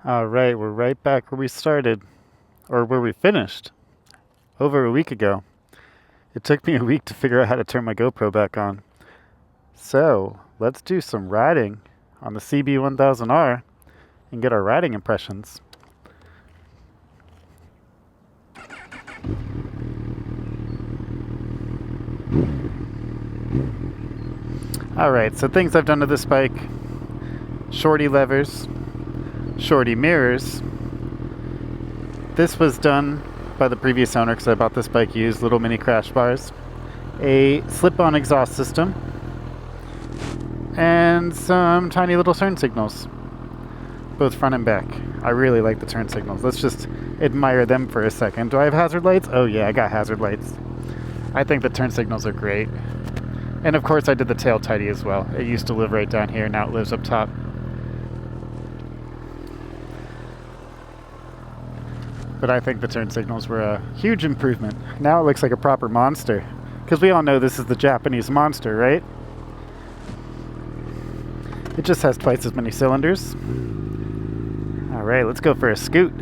All right, we're right back where we started, or where we finished, over a week ago. It took me a week to figure out how to turn my GoPro back on. So, let's do some riding on the CB1000R and get our riding impressions. All right, so things I've done to this bike: shorty levers, shorty mirrors. This was done by the previous owner because I bought this bike used, little mini crash bars, a slip-on exhaust system, and some tiny little turn signals, both front and back. I really like the turn signals. Let's just admire them for a second. Do I have hazard lights? Oh yeah, I got hazard lights. I think the turn signals are great. And of course I did the tail tidy as well. It used to live right down here, now it lives up top. But I think the turn signals were a huge improvement. Now it looks like a proper monster. Because we all know this is the Japanese monster, right? It just has twice as many cylinders. Alright, let's go for a scoot.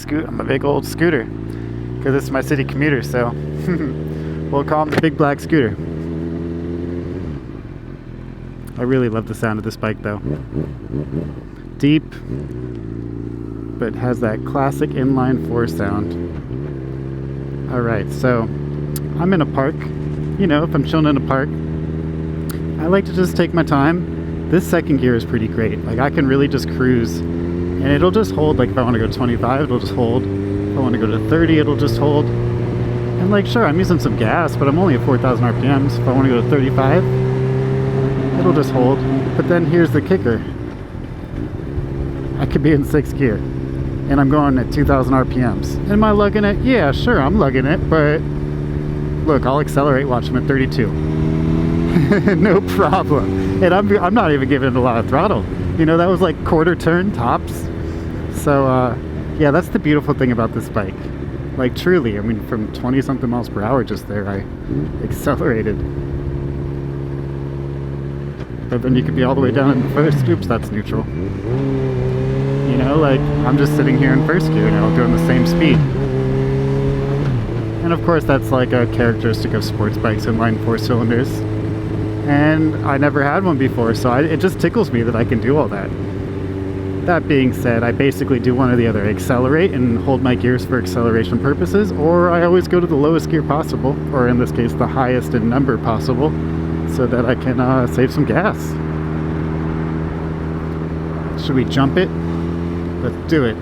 I'm a big old scooter. Because this is my city commuter, so we'll call him the Big Black Scooter. I really love the sound of this bike though. Deep, but has that classic inline four sound. Alright, so I'm in a park. You know, if I'm chilling in a park, I like to just take my time. This second gear is pretty great. Like, I can really just cruise, and it'll just hold. Like, if I want to go 25, it'll just hold. If I want to go to 30, it'll just hold. And like, sure, I'm using some gas, but I'm only at 4,000 RPMs. If I want to go to 35, it'll just hold. But then here's the kicker. I could be in 6th gear, and I'm going at 2,000 RPMs. Am I lugging it? Yeah, sure, I'm lugging it, but look, I'll accelerate, watch them at 32. No problem. And I'm not even giving it a lot of throttle. You know, that was like quarter turn tops. So, yeah, that's the beautiful thing about this bike. Like, truly, I mean, from 20 something miles per hour just there, I accelerated. But then you could be all the way down in the first. Oops, that's neutral. You know, like, I'm just sitting here in first gear now, doing the same speed. And of course, that's like a characteristic of sports bikes, inline four cylinders. And I never had one before, so it just tickles me that I can do all that. That being said, I basically do one or the other. Accelerate and hold my gears for acceleration purposes, or I always go to the lowest gear possible, or in this case, the highest in number possible, so that I can save some gas. Should we jump it? Let's do it.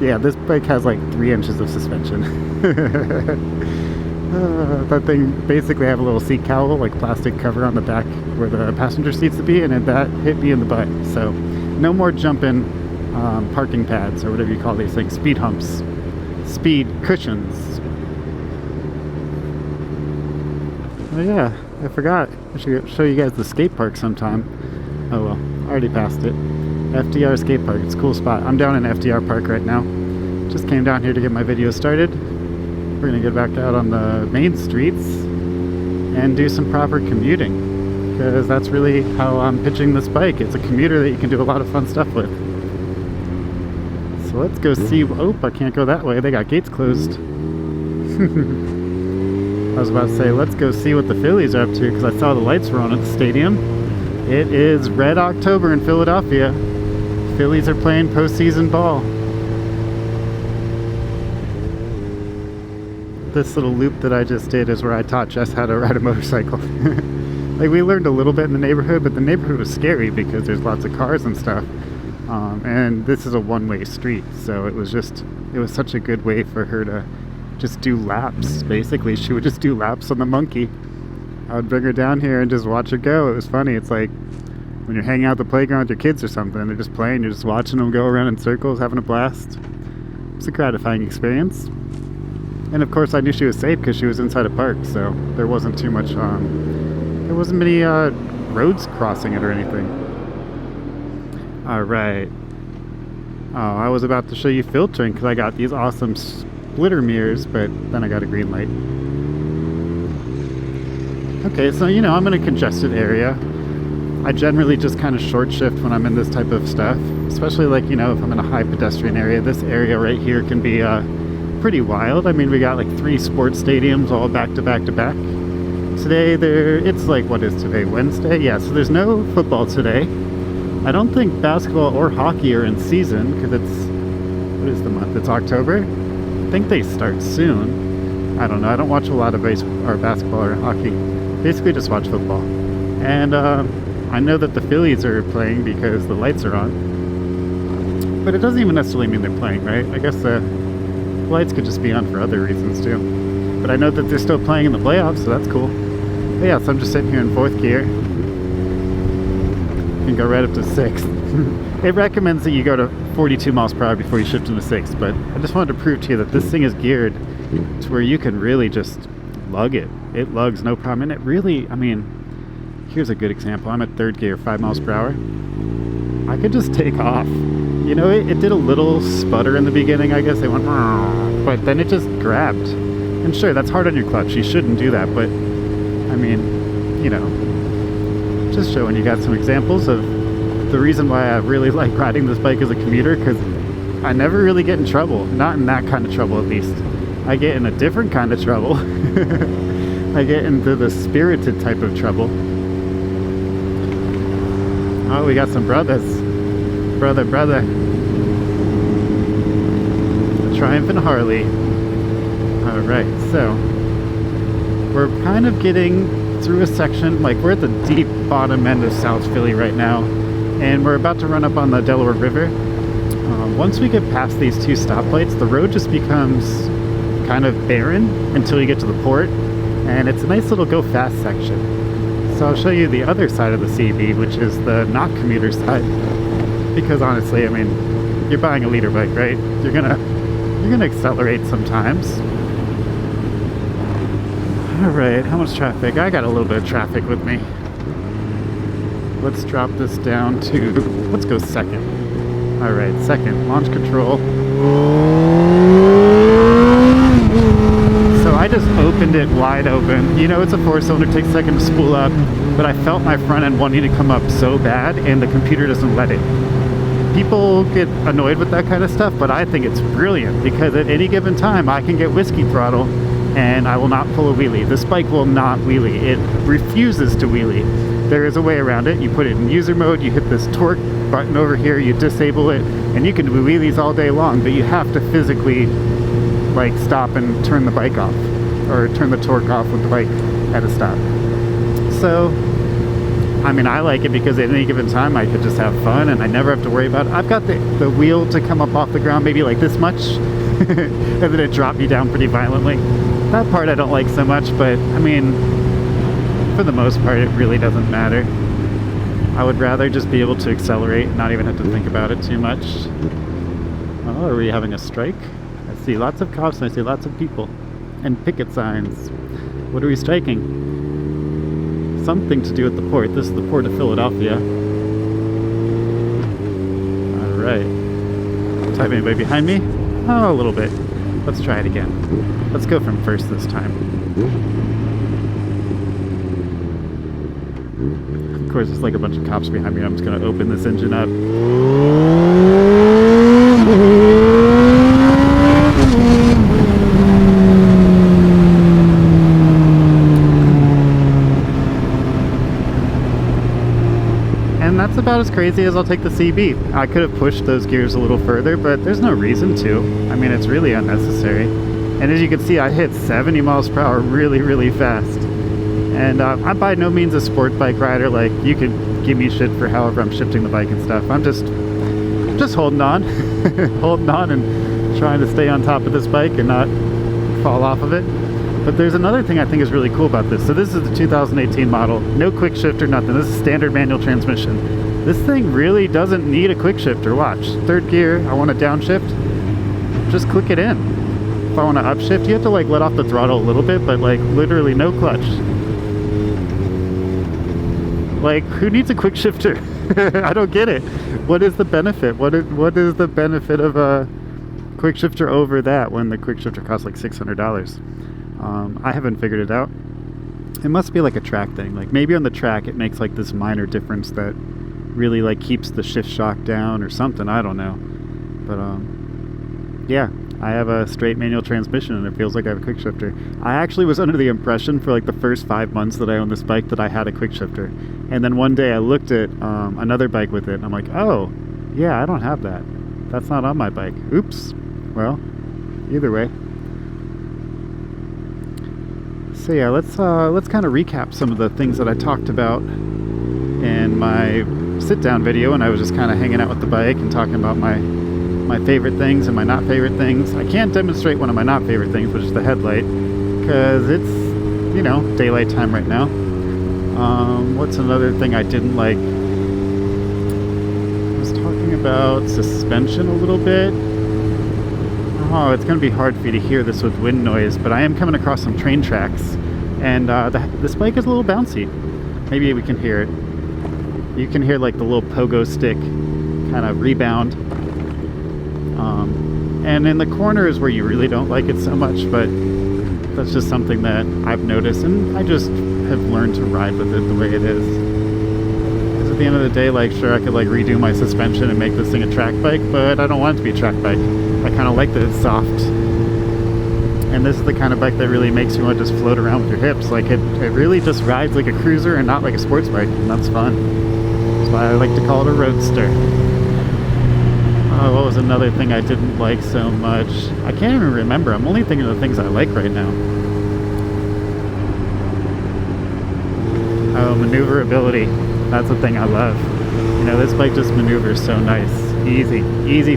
Yeah, this bike has like 3 inches of suspension. That thing, basically I have a little seat cowl, like plastic cover on the back where the passenger seats to be, and that hit me in the butt. So no more jumping parking pads, or whatever you call these things, speed humps, speed cushions. Oh yeah, I forgot. I should show you guys the skate park sometime. Oh well, I already passed it. FDR skate park, it's a cool spot. I'm down in FDR park right now. Just came down here to get my video started. We're gonna get back out on the main streets and do some proper commuting, because that's really how I'm pitching this bike. It's a commuter that you can do a lot of fun stuff with. So let's go see. Oh, I can't go that way. They got gates closed. I was about to say, let's go see what the Phillies are up to, because I saw the lights were on at the stadium. It is Red October in Philadelphia. Phillies are playing postseason ball. This little loop that I just did is where I taught Jess how to ride a motorcycle. Like, we learned a little bit in the neighborhood, but the neighborhood was scary because there's lots of cars and stuff. And this is a one-way street, so it was such a good way for her to just do laps. Basically, she would just do laps on the monkey. I would bring her down here and just watch her go. It was funny. It's like when you're hanging out at the playground with your kids or something, they're just playing, you're just watching them go around in circles, having a blast. It's a gratifying experience. And of course I knew she was safe because she was inside a park, so there wasn't too much, there wasn't many roads crossing it or anything. Alright. Oh, I was about to show you filtering because I got these awesome splitter mirrors, but then I got a green light. Okay, so you know, I'm in a congested area. I generally just kind of short shift when I'm in this type of stuff. especially like, you know, if I'm in a high pedestrian area. This area right here can be pretty wild. I mean, we got like 3 sports stadiums all back to back to back. Today it's like, what is today, Wednesday? Yeah, so there's no football today. I don't think basketball or hockey are in season because it's, what is the month? It's October. I think they start soon. I don't know. I don't watch a lot of basketball or hockey. Basically just watch football. And I know that the Phillies are playing because the lights are on. But it doesn't even necessarily mean they're playing, right? I guess the lights could just be on for other reasons too. But I know that they're still playing in the playoffs, so that's cool. But yeah, so I'm just sitting here in 4th gear. You can go right up to 6th. It recommends that you go to 42 miles per hour before you shift into 6th, but I just wanted to prove to you that this thing is geared to where you can really just lug it. It lugs no problem. And it really, I mean, here's a good example. I'm at 3rd gear, 5 miles per hour. I could just take off. You know, it did a little sputter in the beginning, I guess. It went, but then it just grabbed. And sure, that's hard on your clutch. You shouldn't do that, but I mean, you know, just showing you guys some examples of the reason why I really like riding this bike as a commuter, because I never really get in trouble. Not in that kind of trouble, at least. I get in a different kind of trouble. I get into the spirited type of trouble. Oh, we got some brothers. Brother. The Triumphant Harley. Alright, so we're kind of getting through a section, like we're at the deep bottom end of South Philly right now, and we're about to run up on the Delaware River. Once we get past these 2 stoplights, the road just becomes kind of barren until you get to the port, and it's a nice little go fast section. So I'll show you the other side of the CB, which is the not commuter side, because honestly, I mean, you're buying a liter bike, right? You're gonna accelerate sometimes. Alright, how much traffic? I got a little bit of traffic with me. Let's drop this down to, let's go 2nd. Alright, 2nd, launch control. So I just opened it wide open. You know, it's a 4-cylinder, takes a second to spool up, but I felt my front end wanting to come up so bad, and the computer doesn't let it. People get annoyed with that kind of stuff, but I think it's brilliant, because at any given time I can get whiskey throttle and I will not pull a wheelie. This bike will not wheelie. It refuses to wheelie. There is a way around it. You put it in user mode, you hit this torque button over here, you disable it, and you can do wheelies all day long, but you have to physically like stop and turn the bike off, or turn the torque off with the bike at a stop. So I mean, I like it because at any given time I could just have fun and I never have to worry about it. I've got the wheel to come up off the ground maybe like this much and then it dropped me down pretty violently. That part I don't like so much, but I mean, for the most part it really doesn't matter. I would rather just be able to accelerate and not even have to think about it too much. Oh, are we having a strike? I see lots of cops and I see lots of people and picket signs. What are we striking? Something to do with the port. This is the port of Philadelphia. Alright. Do I have anybody behind me? Oh, a little bit. Let's try it again. Let's go from first this time. Of course, there's like a bunch of cops behind me. I'm just going to open this engine up. And that's about as crazy as I'll take the CB. I could have pushed those gears a little further, but there's no reason to. I mean, it's really unnecessary. And as you can see, I hit 70 miles per hour really, really fast. And I'm by no means a sport bike rider. Like, you could give me shit for however I'm shifting the bike and stuff. I'm just holding on, holding on and trying to stay on top of this bike and not fall off of it. But there's another thing I think is really cool about this. So this is the 2018 model. No quick shifter, nothing. This is standard manual transmission. This thing really doesn't need a quick shifter. Watch. 3rd gear, I want to downshift. Just click it in. If I want to upshift, you have to like let off the throttle a little bit, but like literally no clutch. Like, who needs a quick shifter? I don't get it. What is the benefit? What is the benefit of a quick shifter over that when the quick shifter costs like $600? I haven't figured it out. It must be like a track thing. Like maybe on the track it makes like this minor difference that really like keeps the shift shock down or something. I don't know. But yeah, I have a straight manual transmission and it feels like I have a quick shifter. I actually was under the impression for like the first 5 months that I owned this bike that I had a quick shifter. And then one day I looked at another bike with it and I'm like, oh, yeah, I don't have that. That's not on my bike. Oops. Well, either way. So yeah, let's kind of recap some of the things that I talked about in my sit-down video, and I was just kind of hanging out with the bike and talking about my favorite things and my not favorite things. I can't demonstrate one of my not favorite things, which is the headlight, because it's, you know, daylight time right now. What's another thing I didn't like? I was talking about suspension a little bit. Oh, it's going to be hard for you to hear this with wind noise, but I am coming across some train tracks, and this bike is a little bouncy. Maybe we can hear it. You can hear like the little pogo stick kind of rebound. And in the corners where you really don't like it so much, but that's just something that I've noticed, and I just have learned to ride with it the way it is. Because at the end of the day, like, sure, I could like redo my suspension and make this thing a track bike, but I don't want it to be a track bike. I kind of like that it's soft. And this is the kind of bike that really makes you want to just float around with your hips. Like, it really just rides like a cruiser and not like a sports bike, and that's fun. That's why I like to call it a roadster. Oh, what was another thing I didn't like so much? I can't even remember. I'm only thinking of the things I like right now. Oh, maneuverability. That's the thing I love. You know, this bike just maneuvers so nice. Easy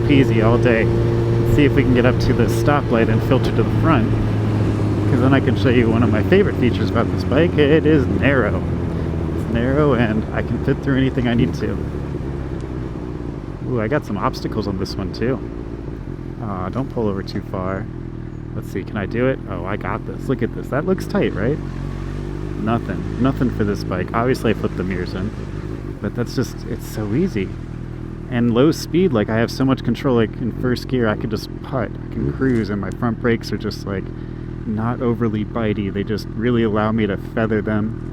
peasy all day. Let's see if we can get up to the stoplight and filter to the front, because then I can show you one of my favorite features about this bike. It is narrow. It's narrow and I can fit through anything I need to. Ooh, I got some obstacles on this one too. Don't pull over too far. Let's see, can I do it? Oh, I got this. Look at this. That looks tight, right? Nothing for this bike. Obviously I flipped the mirrors in, but that's just, it's so easy. And low speed, like I have so much control, like in first gear I could just putt, I can cruise, and my front brakes are just like not overly bitey. They just really allow me to feather them.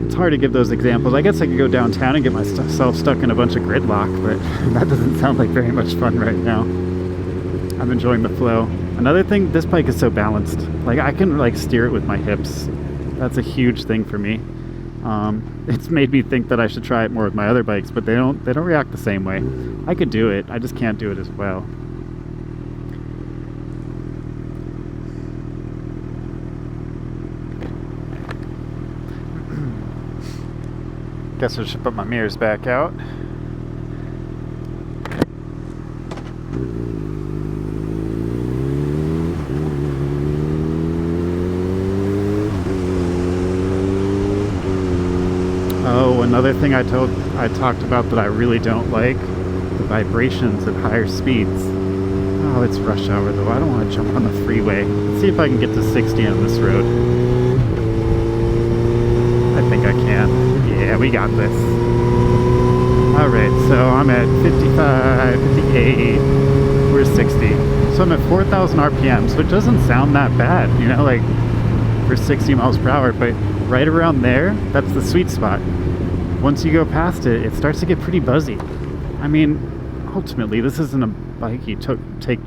It's hard to give those examples. I guess I could go downtown and get myself stuck in a bunch of gridlock, but that doesn't sound like very much fun right now. I'm enjoying the flow. Another thing, this bike is so balanced. Like, I can like steer it with my hips. That's a huge thing for me. It's made me think that I should try it more with my other bikes, but they don't react the same way. I could do it, I just can't do it as well. Guess I should put my mirrors back out. Oh, another thing I talked about that I really don't like, the vibrations at higher speeds. Oh, it's rush hour though. I don't want to jump on the freeway. Let's see if I can get to 60 on this road. I think I can. Yeah, we got this. Alright, so I'm at 55, 58, we're 60. So I'm at 4,000 RPM, so it doesn't sound that bad, you know, like for 60 miles per hour, but right around there, that's the sweet spot. Once you go past it, it starts to get pretty buzzy. I mean, ultimately, this isn't a bike you take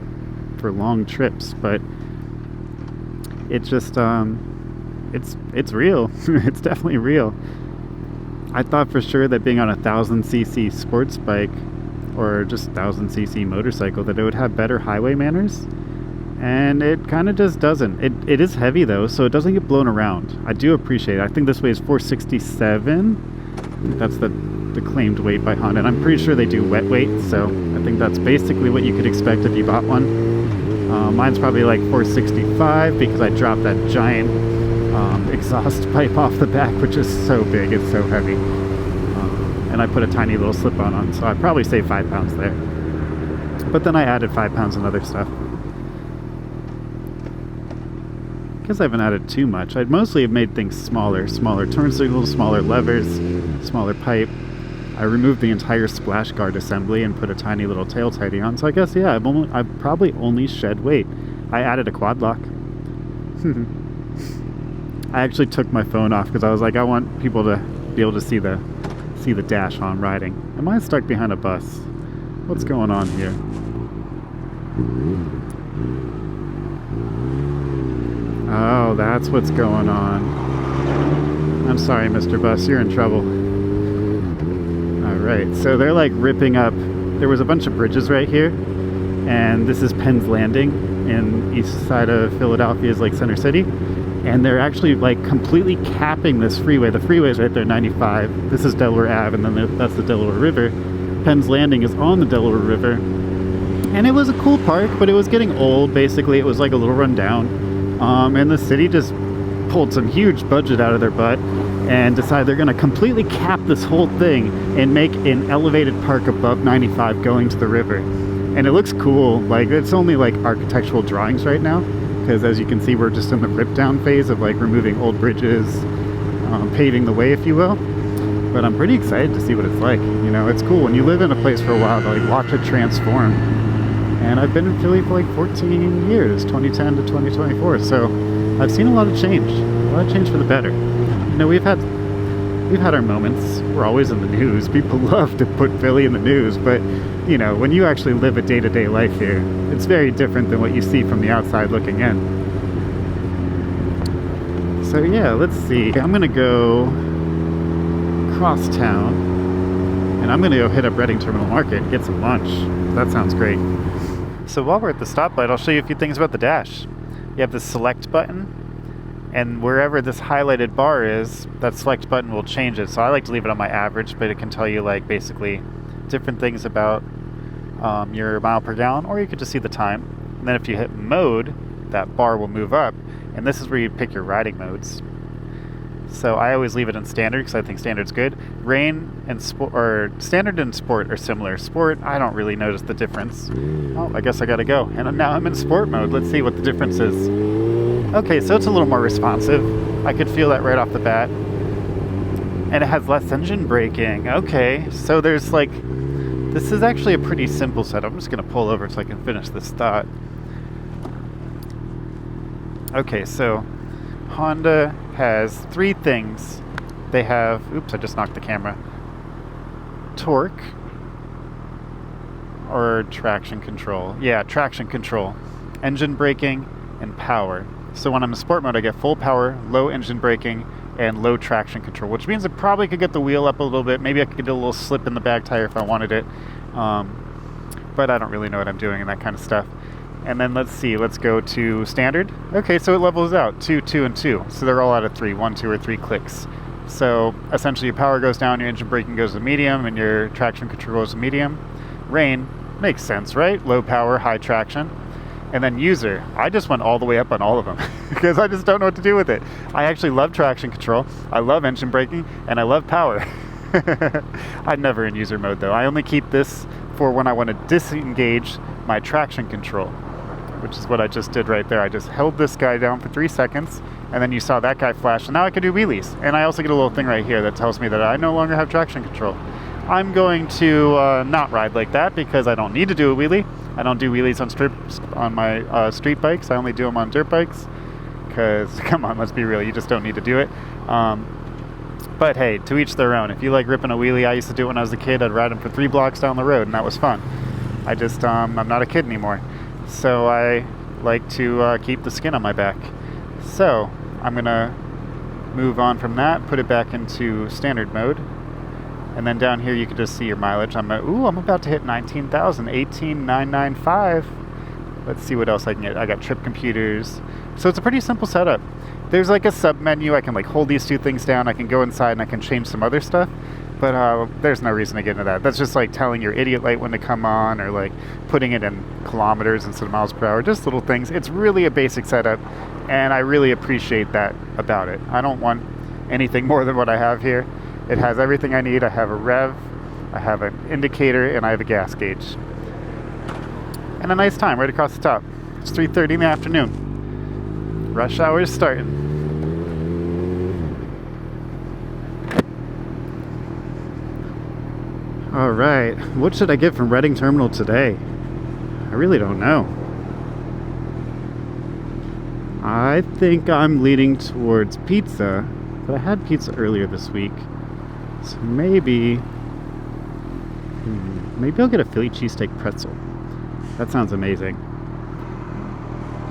for long trips, but it just, it's real. It's definitely real. I thought for sure that being on a 1000cc sports bike or just 1000cc motorcycle that it would have better highway manners, and it kind of just doesn't. It is heavy though, so it doesn't get blown around. I do appreciate it. I think this weighs 467. That's the claimed weight by Honda, and I'm pretty sure they do wet weight, so I think that's basically what you could expect if you bought one. Mine's probably like 465 because I dropped that giant exhaust pipe off the back, which is so big, it's so heavy, and I put a tiny little slip-on on, so I probably saved 5 pounds there, but then I added 5 pounds in other stuff. I guess I haven't added too much. I'd mostly have made things smaller turn signals, smaller levers, smaller pipe. I removed the entire splash guard assembly and put a tiny little tail tidy on, so I guess, yeah, I've probably only shed weight. I added a quad lock. I actually took my phone off because I was like, I want people to be able to see the see the dash while I'm riding. Am I stuck behind a bus? What's going on here? Oh, that's what's going on. I'm sorry, Mr. Bus, you're in trouble. Alright, so they're like ripping up. There was a bunch of bridges right here, and this is Penn's Landing in east side of Philadelphia's like Center City. And they're actually like completely capping this freeway. The freeway's right there, 95. This is Delaware Ave, and then that's the Delaware River. Penn's Landing is on the Delaware River. And it was a cool park, but it was getting old, basically. It was like a little run down. And the city just pulled some huge budget out of their butt and decided they're going to completely cap this whole thing and make an elevated park above 95 going to the river. And it looks cool. Like, it's only like architectural drawings right now, because as you can see, we're just in the rip down phase of like removing old bridges, paving the way, if you will. But I'm pretty excited to see what it's like. You know, it's cool when you live in a place for a while to like watch it transform. And I've been in Philly for like 14 years, 2010 to 2024. So I've seen a lot of change for the better. You know, we've had our moments. We're always in the news. People love to put Philly in the news, but you know, when you actually live a day-to-day life here, it's very different than what you see from the outside looking in. So yeah, let's see. I'm gonna go cross town, and I'm gonna go hit up Reading Terminal Market and get some lunch. That sounds great. So while we're at the stoplight, I'll show you a few things about the dash. You have the select button, and wherever this highlighted bar is, that select button will change it. So I like to leave it on my average, but it can tell you like basically different things about your mile per gallon, or you could just see the time. And then if you hit mode, that bar will move up, and this is where you pick your riding modes. So I always leave it in standard because I think standard's good. Rain and sport, or standard and sport are similar. Sport, I don't really notice the difference. Oh, I guess I gotta go. And now I'm in sport mode. Let's see what the difference is. Okay, so it's a little more responsive. I could feel that right off the bat. And it has less engine braking. Okay, so there's like, this is actually a pretty simple setup. I'm just gonna pull over so I can finish this thought. Okay, so Honda has three things. They have, oops, I just knocked the camera. Torque or traction control. Yeah, traction control, engine braking, and power. So when I'm in sport mode, I get full power, low engine braking, and low traction control, which means I probably could get the wheel up a little bit. Maybe I could get a little slip in the back tire if I wanted it. But I don't really know what I'm doing and that kind of stuff. And then let's see, let's go to standard. Okay, so it levels out 2, 2, and 2. So they're all out of 3, 1, 2, or 3 clicks. So essentially your power goes down, your engine braking goes to medium, and your traction control goes to medium. Rain, makes sense, right? Low power, high traction. And then user, I just went all the way up on all of them because I just don't know what to do with it. I actually love traction control, I love engine braking, and I love power. I'm never in user mode though. I only keep this for when I want to disengage my traction control, which is what I just did right there. I just held this guy down for 3 seconds, and then you saw that guy flash, and now I can do wheelies. And I also get a little thing right here that tells me that I no longer have traction control. I'm going to not ride like that because I don't need to do a wheelie. I don't do wheelies on my street bikes. I only do them on dirt bikes because, come on, let's be real, you just don't need to do it. But hey, to each their own. If you like ripping a wheelie, I used to do it when I was a kid. I'd ride them for 3 blocks down the road, and that was fun. I just, I'm not a kid anymore. So I like to keep the skin on my back. So I'm going to move on from that, put it back into standard mode. And then down here you can just see your mileage. I'm about to hit 19,000, 18,995. Let's see what else I can get. I got trip computers. So it's a pretty simple setup. There's like a sub menu. I can like hold these two things down. I can go inside and I can change some other stuff. But there's no reason to get into that. That's just like telling your idiot light when to come on, or like putting it in kilometers instead of miles per hour. Just little things. It's really a basic setup, and I really appreciate that about it. I don't want anything more than what I have here. It has everything I need. I have a rev, I have an indicator, and I have a gas gauge. And a nice time right across the top. It's 3:30 in the afternoon. Rush hour is starting. Alright, what should I get from Reading Terminal today? I really don't know. I think I'm leaning towards pizza, but I had pizza earlier this week. So maybe I'll get a Philly cheesesteak pretzel. That sounds amazing.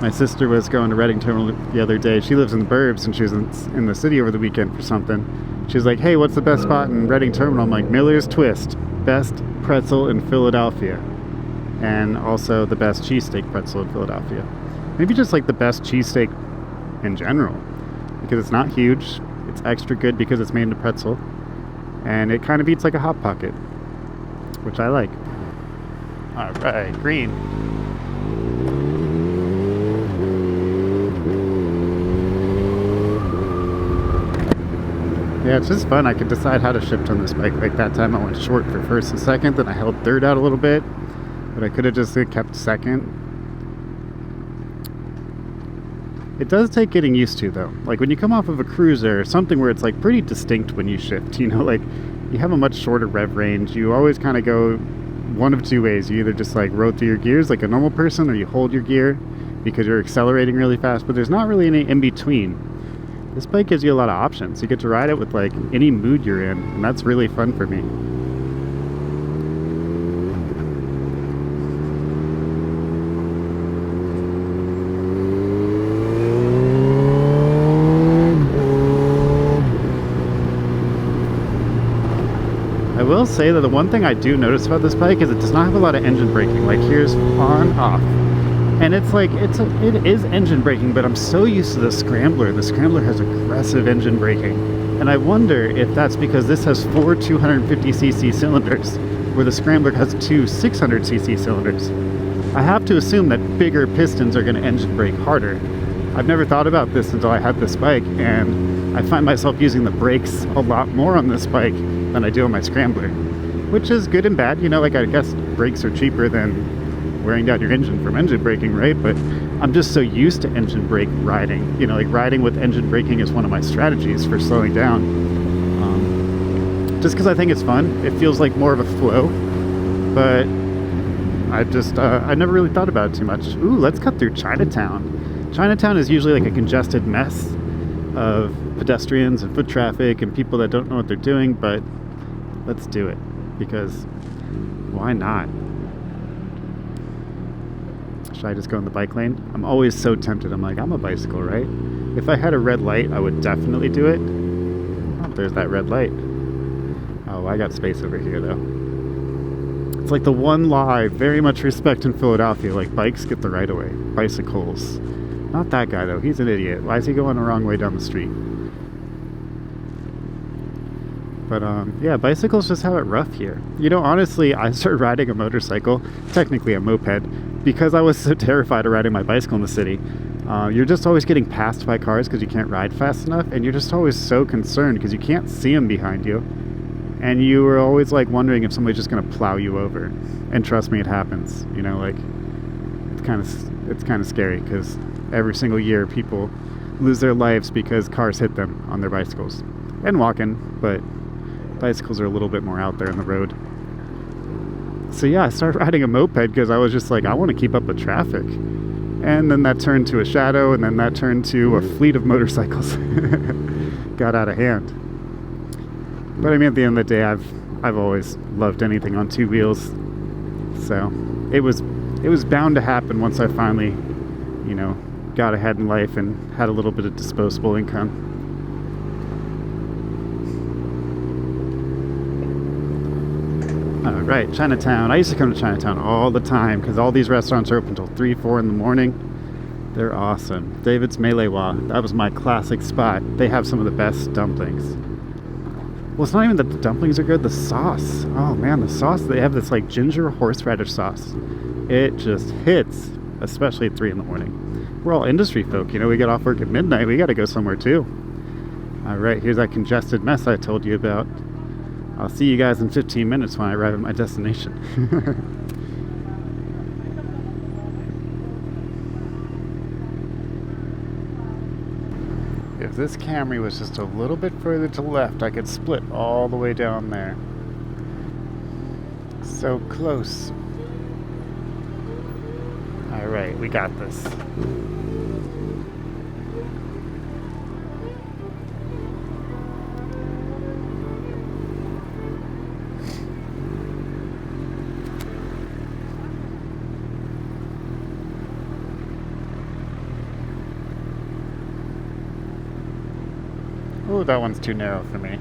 My sister was going to Reading Terminal the other day. She lives in the burbs, and she was in the city over the weekend for something. She was like, hey, what's the best spot in Reading Terminal? I'm like, Miller's Twist. Best pretzel in Philadelphia. And also the best cheesesteak pretzel in Philadelphia. Maybe just like the best cheesesteak in general. Because it's not huge. It's extra good because it's made into pretzel. And it kind of eats like a Hot Pocket, which I like. Alright, green. Yeah, it's just fun. I could decide how to shift on this bike. Like that time I went short for first and second, then I held third out a little bit, but I could have just kept second. It does take getting used to though. Like when you come off of a cruiser or something where it's like pretty distinct when you shift, you know, like you have a much shorter rev range. You always kind of go one of two ways. You either just like roll through your gears like a normal person, or you hold your gear because you're accelerating really fast, but there's not really any in between. This bike gives you a lot of options. You get to ride it with like any mood you're in, and that's really fun for me. I will say that the one thing I do notice about this bike is it does not have a lot of engine braking. Like here's on, off. And it's like, it is engine braking, but I'm so used to the Scrambler. The Scrambler has aggressive engine braking. And I wonder if that's because this has 4 250cc cylinders, where the Scrambler has 2 600cc cylinders. I have to assume that bigger pistons are going to engine brake harder. I've never thought about this until I had this bike, and I find myself using the brakes a lot more on this bike than I do on my Scrambler. Which is good and bad, you know, like I guess brakes are cheaper than wearing down your engine from engine braking, right? But I'm just so used to engine brake riding. You know, like riding with engine braking is one of my strategies for slowing down. Just because I think it's fun. It feels like more of a flow. But I never really thought about it too much. Ooh, let's cut through Chinatown. Chinatown is usually like a congested mess of pedestrians and foot traffic and people that don't know what they're doing, but let's do it. Because why not? Should I just go in the bike lane? I'm always so tempted. I'm like, I'm a bicycle, right? If I had a red light, I would definitely do it. Oh, there's that red light. Oh, I got space over here, though. It's like the one law I very much respect in Philadelphia. Like, bikes get the right of way. Bicycles. Not that guy, though. He's an idiot. Why is he going the wrong way down the street? But yeah, bicycles just have it rough here. You know, honestly, I started riding a motorcycle, technically a moped, because I was so terrified of riding my bicycle in the city. You're just always getting passed by cars because you can't ride fast enough, and you're just always so concerned because you can't see them behind you. And you were always like wondering if somebody's just going to plow you over. And trust me, it happens. You know, like it's kind of scary because every single year people lose their lives because cars hit them on their bicycles. And walking, but bicycles are a little bit more out there on the road. So yeah, I started riding a moped because I was just like, I want to keep up with traffic. And then that turned to a shadow, and then that turned to a fleet of motorcycles. Got out of hand. But I mean, at the end of the day, I've always loved anything on two wheels. So it was bound to happen once I finally, you know, got ahead in life and had a little bit of disposable income. Right, Chinatown. I used to come to Chinatown all the time because all these restaurants are open until 3, 4 in the morning. They're awesome. David's Melewa, that was my classic spot. They have some of the best dumplings. Well, it's not even that the dumplings are good, the sauce. Oh man, the sauce, they have this like ginger horseradish sauce. It just hits, especially at 3 in the morning. We're all industry folk, you know, we get off work at midnight, we gotta go somewhere too. All right, here's that congested mess I told you about. I'll see you guys in 15 minutes when I arrive at my destination. If this Camry was just a little bit further to the left, I could split all the way down there. So close. Alright, we got this. Ooh, that one's too narrow for me.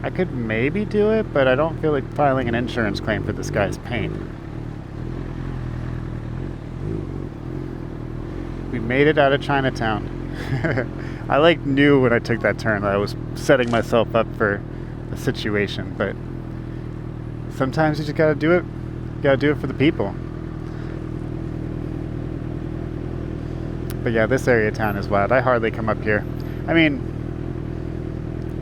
I could maybe do it, but I don't feel like filing an insurance claim for this guy's paint. We made it out of Chinatown. I knew when I took that turn that I was setting myself up for a situation, but sometimes you just gotta do it. You gotta do it for the people. But yeah, this area of town is wild. I hardly come up here. I mean,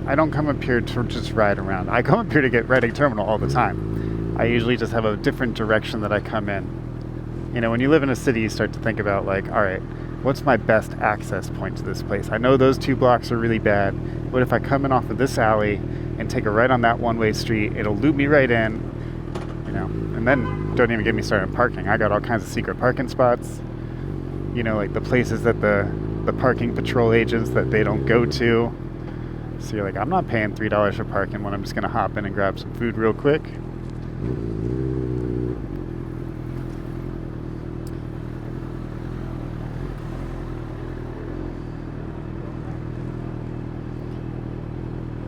I don't come up here to just ride around. I come up here to get Reading Terminal all the time. I usually just have a different direction that I come in. You know, when you live in a city, you start to think about like, all right, what's my best access point to this place? I know those 2 blocks are really bad. What if I come in off of this alley and take a right on that one-way street? It'll loop me right in, you know. And then don't even get me started on parking. I got all kinds of secret parking spots. You know, like the places that the parking patrol agents that they don't go to. So you're like, I'm not paying $3 for parking when I'm just going to hop in and grab some food real quick.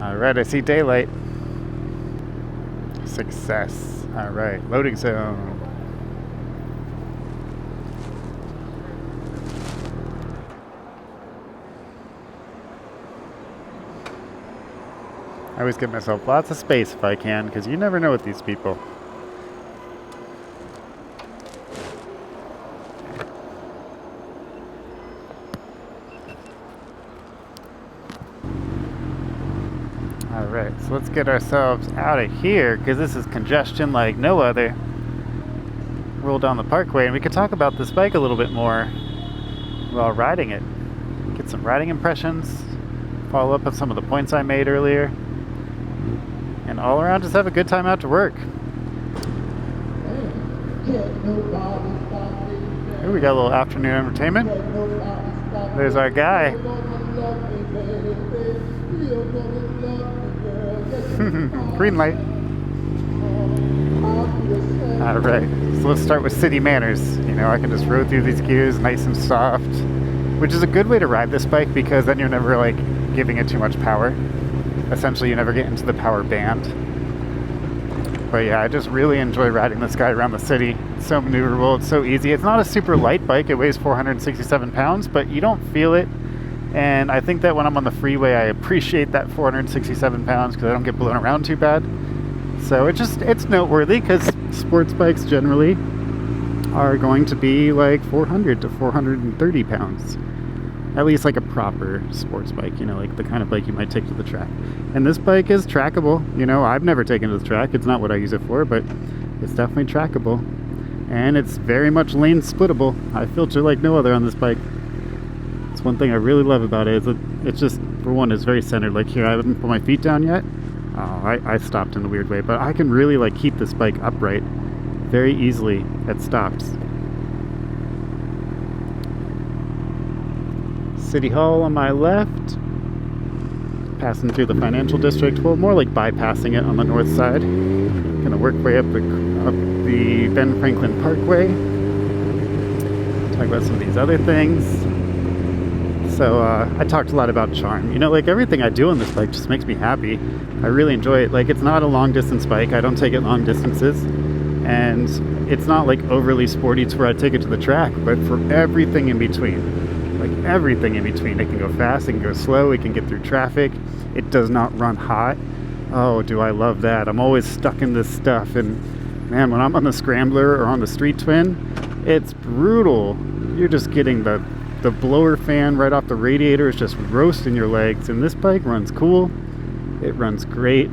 Alright, I see daylight. Success. Alright, loading zone. I always give myself lots of space if I can, because you never know with these people. Alright, so let's get ourselves out of here, because this is congestion like no other. Roll down the parkway, and we could talk about this bike a little bit more while riding it. Get some riding impressions, follow up on some of the points I made earlier. And all around, just have a good time out to work. Ooh, we got a little afternoon entertainment. There's our guy. Green light. Alright, so let's start with city manners. You know, I can just roll through these gears nice and soft, which is a good way to ride this bike because then you're never like giving it too much power. Essentially, you never get into the power band. But yeah, I just really enjoy riding this guy around the city. It's so maneuverable, it's so easy. It's not a super light bike, it weighs 467 pounds, but you don't feel it. And I think that when I'm on the freeway, I appreciate that 467 pounds because I don't get blown around too bad. So it's noteworthy because sports bikes generally are going to be like 400 to 430 pounds. At least like a proper sports bike, you know, like the kind of bike you might take to the track. And this bike is trackable. You know, I've never taken it to the track. It's not what I use it for, but it's definitely trackable. And it's very much lane splittable. I filter like no other on this bike. It's one thing I really love about it. It's just, for one, it's very centered. Like here, I haven't put my feet down yet. Oh, I stopped in a weird way, but I can really like keep this bike upright very easily at stops. City Hall on my left, passing through the financial district, well, more like bypassing it on the north side. Gonna work way up the Ben Franklin Parkway. Talk about some of these other things. So I talked a lot about charm. You know, like everything I do on this bike just makes me happy. I really enjoy it. Like, it's not a long distance bike. I don't take it long distances. And it's not like overly sporty to where I take it to the track, but for everything in between. Like everything in between. It can go fast, it can go slow, it can get through traffic. It does not run hot. Oh, do I love that. I'm always stuck in this stuff. And man, when I'm on the Scrambler or on the Street Twin, it's brutal. You're just getting the blower fan right off the radiator is just roasting your legs. And this bike runs cool. It runs great.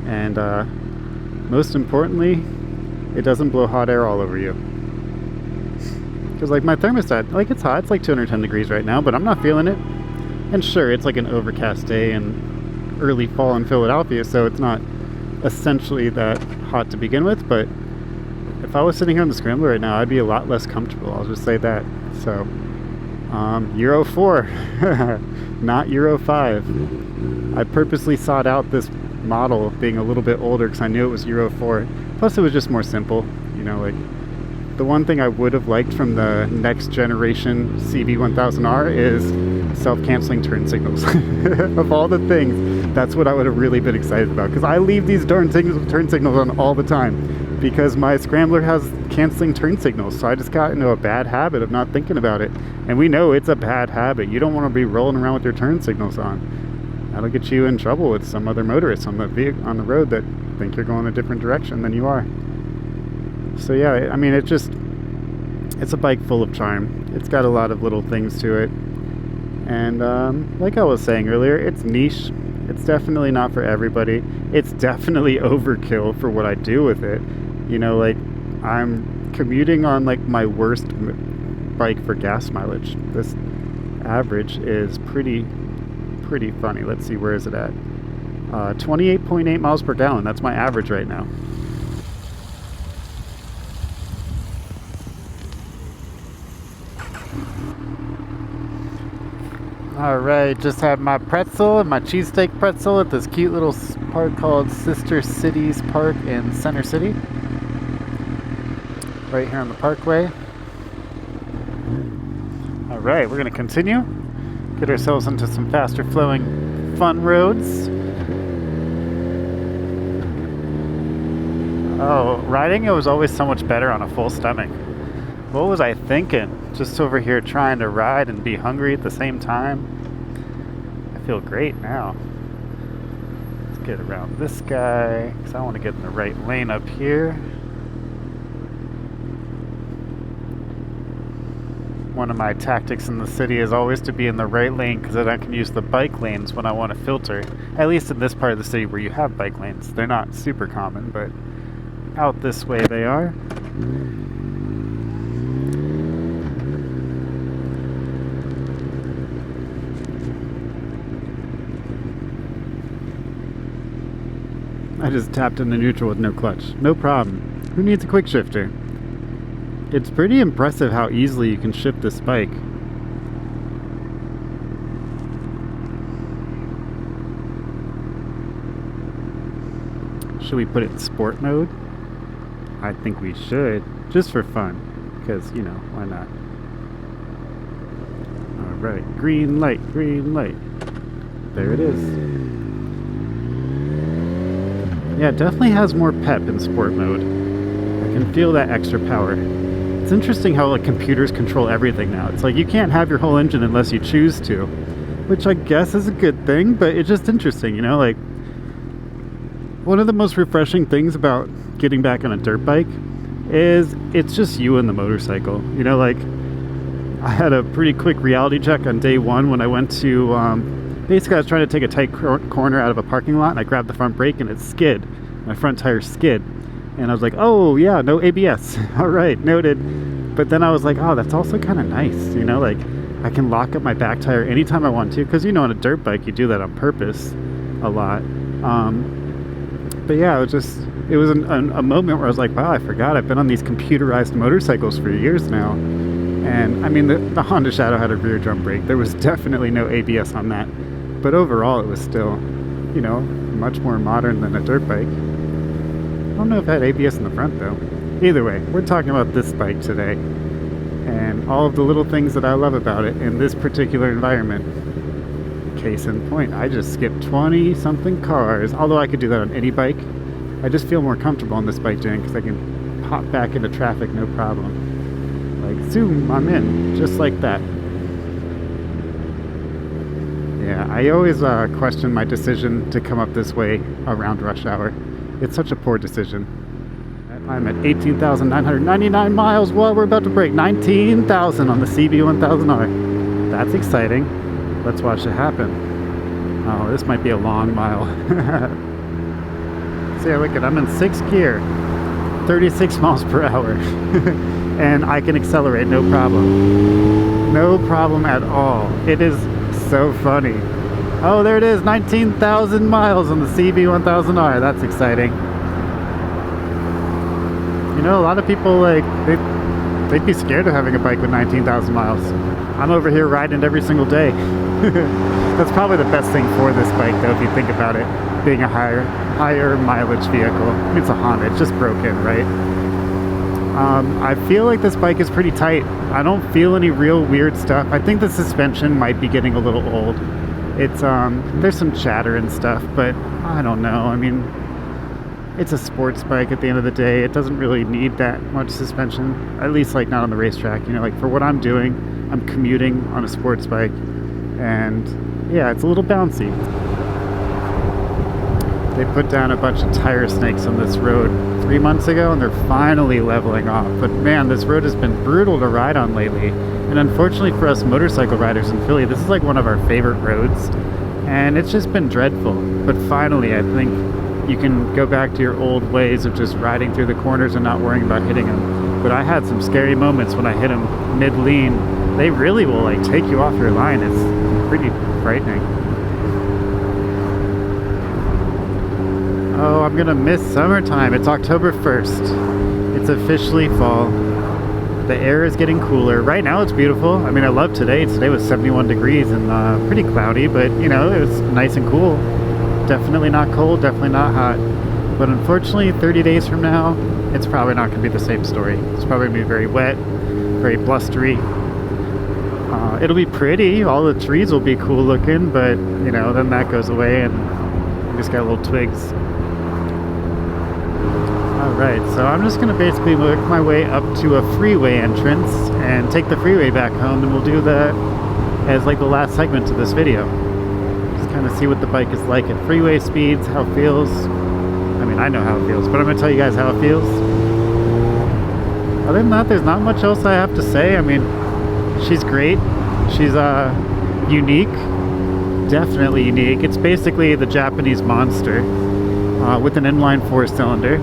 And most importantly, it doesn't blow hot air all over you. Because like my thermostat, like it's hot, it's like 210 degrees right now, but I'm not feeling it. And sure, it's like an overcast day in early fall in Philadelphia, so it's not essentially that hot to begin with, but if I was sitting here on the Scrambler right now, I'd be a lot less comfortable, I'll just say that. So, Euro 4, not Euro 5. I purposely sought out this model being a little bit older because I knew it was Euro 4. Plus it was just more simple, you know, like The one thing I would have liked from the next generation CB1000R is self-canceling turn signals. Of all the things, that's what I would have really been excited about, because I leave these darn turn signals on all the time because my Scrambler has canceling turn signals. So I just got into a bad habit of not thinking about it. And we know it's a bad habit. You don't want to be rolling around with your turn signals on. That'll get you in trouble with some other motorists on the road that think you're going a different direction than you are. So yeah, I mean, it's a bike full of charm. It's got a lot of little things to it. And like I was saying earlier, it's niche. It's definitely not for everybody. It's definitely overkill for what I do with it. You know, like, I'm commuting on like my worst bike for gas mileage. This average is pretty funny. Let's see, where is it at? 28.8 miles per gallon. That's my average right now. Alright, just had my pretzel and my cheesesteak pretzel at this cute little park called Sister Cities Park in Center City. Right here on the parkway. Alright, we're going to continue. Get ourselves into some faster flowing fun roads. Oh, riding it was always so much better on a full stomach. What was I thinking? Just over here trying to ride and be hungry at the same time. I feel great now. Let's get around this guy, because I want to get in the right lane up here. One of my tactics in the city is always to be in the right lane, because then I can use the bike lanes when I want to filter. At least in this part of the city where you have bike lanes. They're not super common, but out this way they are. I just tapped into neutral with no clutch. No problem. Who needs a quick shifter? It's pretty impressive how easily you can shift this bike. Should we put it in sport mode? I think we should, just for fun, because, you know, why not? Alright, green light, green light. There it is. Yeah, it definitely has more pep in sport mode. I can feel that extra power. It's interesting how like computers control everything now. It's like you can't have your whole engine unless you choose to, which I guess is a good thing, but it's just interesting, you know, like one of the most refreshing things about getting back on a dirt bike is it's just you and the motorcycle. You know, like I had a pretty quick reality check on day one when I went to basically I was trying to take a tight corner out of a parking lot, and I grabbed the front brake and it skid. My front tire skid. And I was like, oh yeah, no ABS. All right, noted. But then I was like, oh, that's also kind of nice. You know, like I can lock up my back tire anytime I want to, because, you know, on a dirt bike, you do that on purpose a lot. But yeah, it was a moment where I was like, wow, I forgot I've been on these computerized motorcycles for years now. And I mean, the Honda Shadow had a rear drum brake. There was definitely no ABS on that. But overall, it was still, you know, much more modern than a dirt bike. I don't know if it had ABS in the front, though. Either way, we're talking about this bike today. And all of the little things that I love about it in this particular environment. Case in point, I just skipped 20-something cars. Although I could do that on any bike. I just feel more comfortable on this bike doing, because I can pop back into traffic no problem. Like, zoom, I'm in, just like that. Yeah, I always question my decision to come up this way around rush hour. It's such a poor decision. I'm at 18,999 miles. Well, we're about to break 19,000 on the CB1000R. That's exciting. Let's watch it happen. Oh, this might be a long mile. See, look at, I'm in 6th gear, 36 miles per hour. And I can accelerate, no problem. No problem at all. It is so funny. Oh, there it is, 19,000 miles on the CB1000R. That's exciting. You know, a lot of people, like, they'd be scared of having a bike with 19,000 miles. I'm over here riding it every single day. That's probably the best thing for this bike, though, if you think about it, being a higher mileage vehicle. It's a Honda, it's just broken, right? I feel like this bike is pretty tight. I don't feel any real weird stuff. I think the suspension might be getting a little old. It's there's some chatter and stuff, but I don't know. I mean, it's a sports bike at the end of the day. It doesn't really need that much suspension, at least like not on the racetrack. You know, like for what I'm doing, I'm commuting on a sports bike, and yeah, it's a little bouncy. They put down a bunch of tire snakes on this road 3 months ago, and they're finally leveling off. But man, this road has been brutal to ride on lately. And unfortunately for us motorcycle riders in Philly, this is like one of our favorite roads. And it's just been dreadful. But finally, I think you can go back to your old ways of just riding through the corners and not worrying about hitting them. But I had some scary moments when I hit them mid-lean. They really will like take you off your line. It's pretty frightening. Oh, I'm gonna miss summertime. It's October 1st. It's officially fall. The air is getting cooler. Right now it's beautiful. I mean, I love today. Today was 71 degrees and pretty cloudy, but you know, it was nice and cool. Definitely not cold, definitely not hot. But unfortunately, 30 days from now, it's probably not gonna be the same story. It's probably gonna be very wet, very blustery. It'll be pretty. All the trees will be cool looking, but you know, then that goes away and we just got little twigs. Alright, so I'm just going to basically work my way up to a freeway entrance and take the freeway back home, and we'll do that as like the last segment of this video. Just kind of see what the bike is like at freeway speeds, how it feels. I mean, I know how it feels, but I'm going to tell you guys how it feels. Other than that, there's not much else I have to say. I mean, she's great. She's unique. Definitely unique. It's basically the Japanese monster with an inline 4-cylinder.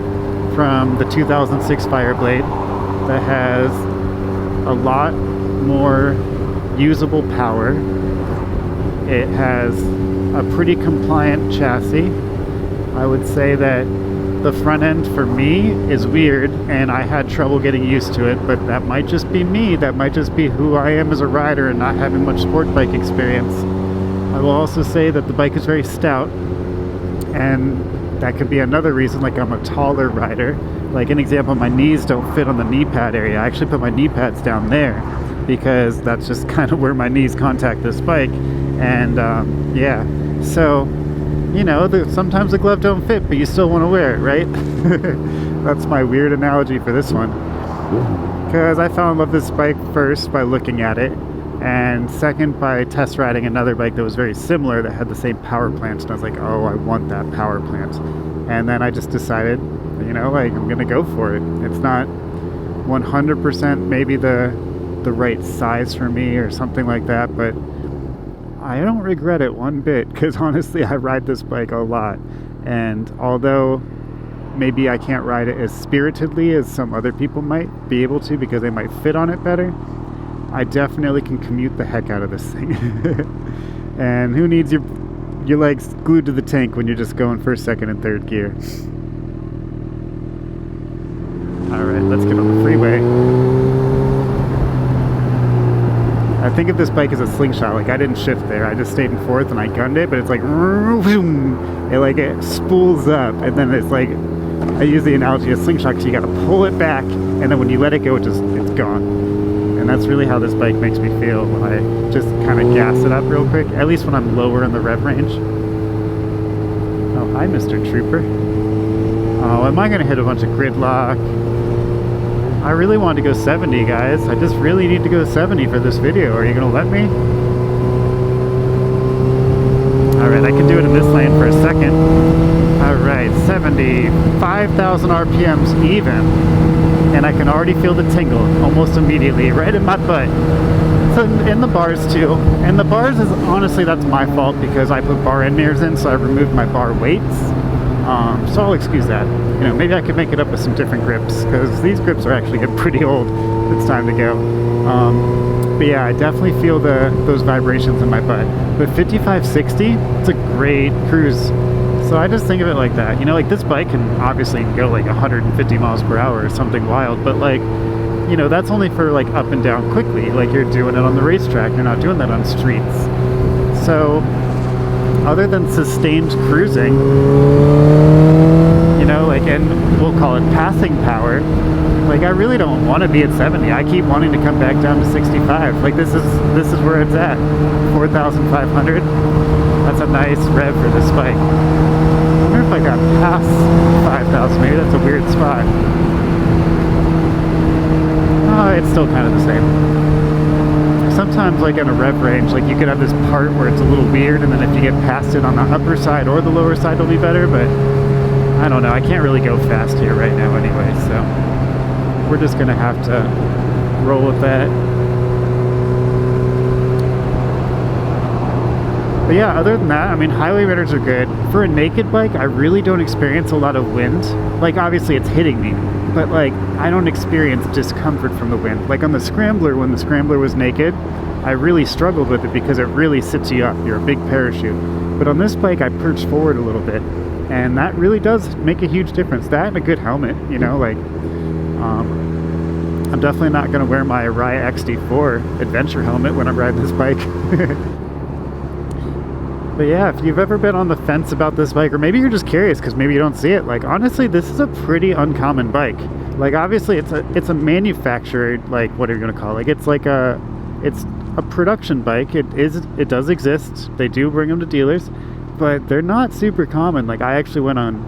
From the 2006 Fireblade that has a lot more usable power. It has a pretty compliant chassis. I would say that the front end for me is weird and I had trouble getting used to it, but that might just be me. That might just be who I am as a rider and not having much sport bike experience. I will also say that the bike is very stout, and that could be another reason. Like, I'm a taller rider. Like an example, my knees don't fit on the knee pad area. I actually put my knee pads down there because that's just kind of where my knees contact this bike. And yeah, so you know, sometimes the glove don't fit, but you still want to wear it, right? That's my weird analogy for this one, because I fell in love with this bike first by looking at it, and second by test riding another bike that was very similar that had the same power plant, and I was like, oh, I want that power plant. And then I just decided, you know, like, I'm gonna go for it. It's not 100% maybe the right size for me or something like that, but I don't regret it one bit, because honestly I ride this bike a lot, and although maybe I can't ride it as spiritedly as some other people might be able to because they might fit on it better, I definitely can commute the heck out of this thing. And who needs your legs glued to the tank when you're just going first, second, and third gear? Alright, let's get on the freeway. I think of this bike as a slingshot. Like, I didn't shift there, I just stayed in fourth and I gunned it, but it's like it spools up, and then it's like, I use the analogy of slingshot because you gotta pull it back, and then when you let it go, it's gone. And that's really how this bike makes me feel when I just kind of gas it up real quick, at least when I'm lower in the rev range. Oh, hi, Mr. Trooper. Oh, am I going to hit a bunch of gridlock? I really want to go 70, guys. I just really need to go 70 for this video. Are you going to let me? Alright, I can do it in this lane for a second. Alright, 70, 5,000 RPMs even. And I can already feel the tingle almost immediately, right in my butt. So in the bars too. And the bars is, honestly, that's my fault because I put bar end mirrors in, so I removed my bar weights. So I'll excuse that. You know, maybe I could make it up with some different grips, because these grips are actually getting pretty old. It's time to go. But yeah, I definitely feel those vibrations in my butt. But 55-60, it's a great cruise. So I just think of it like that. You know, like, this bike can obviously go like 150 miles per hour or something wild, but like, you know, that's only for like up and down quickly. Like, you're doing it on the racetrack, you're not doing that on streets. So other than sustained cruising, you know, like, and we'll call it passing power. Like, I really don't want to be at 70. I keep wanting to come back down to 65. Like, this is where it's at. 4,500. That's a nice rev for this bike. I wonder if I got past 5,000. Maybe that's a weird spot. Oh, it's still kind of the same. Sometimes, like in a rev range, like you could have this part where it's a little weird, and then if you get past it on the upper side or the lower side, it'll be better. But I don't know. I can't really go fast here right now, anyway. So we're just gonna have to roll with that. But yeah, other than that, I mean, highway radars are good. For a naked bike, I really don't experience a lot of wind. Like, obviously it's hitting me, but like, I don't experience discomfort from the wind. Like on the Scrambler, when the Scrambler was naked, I really struggled with it because it really sits you up. You're a big parachute. But on this bike, I perch forward a little bit, and that really does make a huge difference. That and a good helmet, you know, like, I'm definitely not gonna wear my Arai XD4 adventure helmet when I'm riding this bike. But yeah, if you've ever been on the fence about this bike, or maybe you're just curious because maybe you don't see it, like, honestly, this is a pretty uncommon bike. Like, obviously it's a manufactured, like, what are you gonna call it? Like, it's a production bike. It does exist. They do bring them to dealers, but they're not super common. Like, I actually went on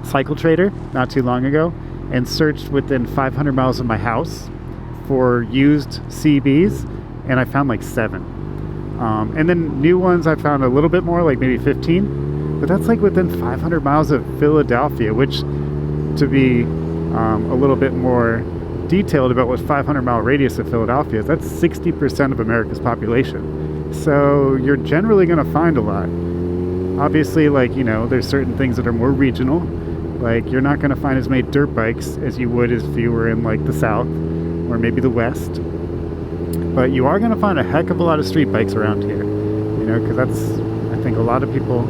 Cycle Trader not too long ago and searched within 500 miles of my house for used CBs, and I found like 7. And then new ones I found a little bit more, like maybe 15, but that's like within 500 miles of Philadelphia, which, to be a little bit more detailed about what 500-mile radius of Philadelphia is, that's 60% of America's population. So you're generally going to find a lot. Obviously, like, you know, there's certain things that are more regional. Like, you're not going to find as many dirt bikes as you would if you were in like the South or maybe the West. But you are going to find a heck of a lot of street bikes around here, you know, because that's, I think, a lot of people,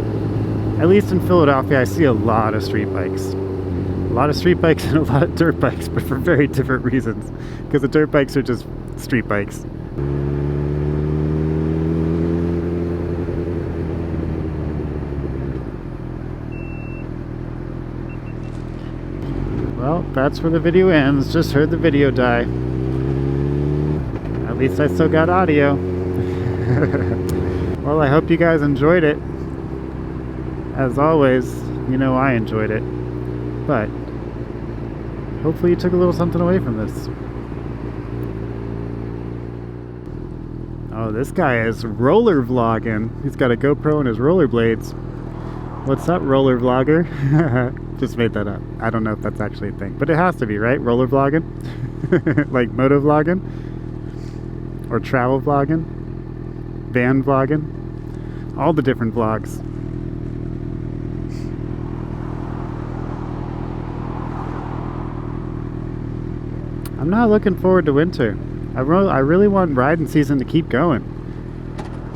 at least in Philadelphia, I see a lot of street bikes. A lot of street bikes and a lot of dirt bikes, but for very different reasons, because the dirt bikes are just street bikes. Well, that's where the video ends. Just heard the video die. At least I still got audio. Well, I hope you guys enjoyed it. As always, you know I enjoyed it. But hopefully you took a little something away from this. Oh, this guy is roller vlogging. He's got a GoPro and his rollerblades. What's up, roller vlogger? Just made that up. I don't know if that's actually a thing, but it has to be, right? Roller vlogging? Like moto vlogging? Or travel vlogging? Van vlogging? All the different vlogs. I'm not looking forward to winter. I really want riding season to keep going.